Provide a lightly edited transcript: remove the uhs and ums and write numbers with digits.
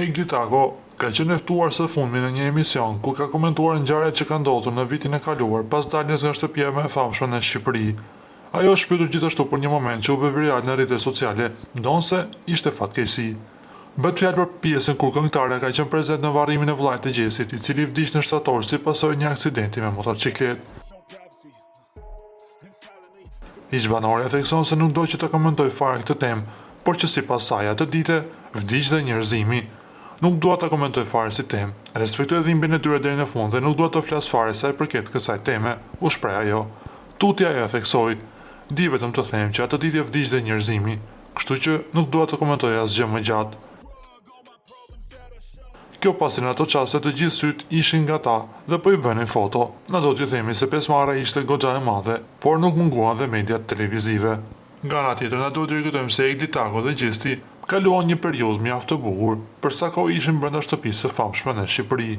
Egli Tako ka qenë e ftuar së fundmi në një emision ku ka komentuar ngjarjet që kanë ndodhur në vitin e kaluar pas daljes nga shtëpia më e famshme në Shqipëri. Ajo është shpyetur gjithashtu për një moment që u bë viral në rrjetet sociale, ndonse ishte fatkeqësi. Bëhet fjalë për pjesën kur këngëtarja ka qenë prezent në varrimin e vllajt të Gjesit, i cili vdiq në shtator si pasojë një aksidenti me motociklet. Iqbanori thekson se nuk do që të komentoj fare këtë temë, por që sipas saj atë dite vdiq dhe njerëzimi. Nuk dua ta komentoj fare si temë. Respektoj dhimbjen e tyre deri në fund dhe nuk dua të flas fare sa i përket kësaj teme, u shpreh ajo. Tutja ajo theksoi. Di vetëm të them që atë ditë vdiq dhe njerëzimi, kështu që nuk dua të komentoj asgjë më gjatë. Kjo pasi në ato qaste të gjithë syt ishin nga ta dhe po i bënin foto. Na do t'ju themi se Pesmara ishte goxha e madhe, por nuk munguan dhe mediat televizive. Nga ana tjetër na duhet të rikujtojmë se Egli Tako dhe Gjesti kaluan një periudhë mjaft të bukur, për sa kohë ishin brenda shtëpisë së famshme në Shqipëri.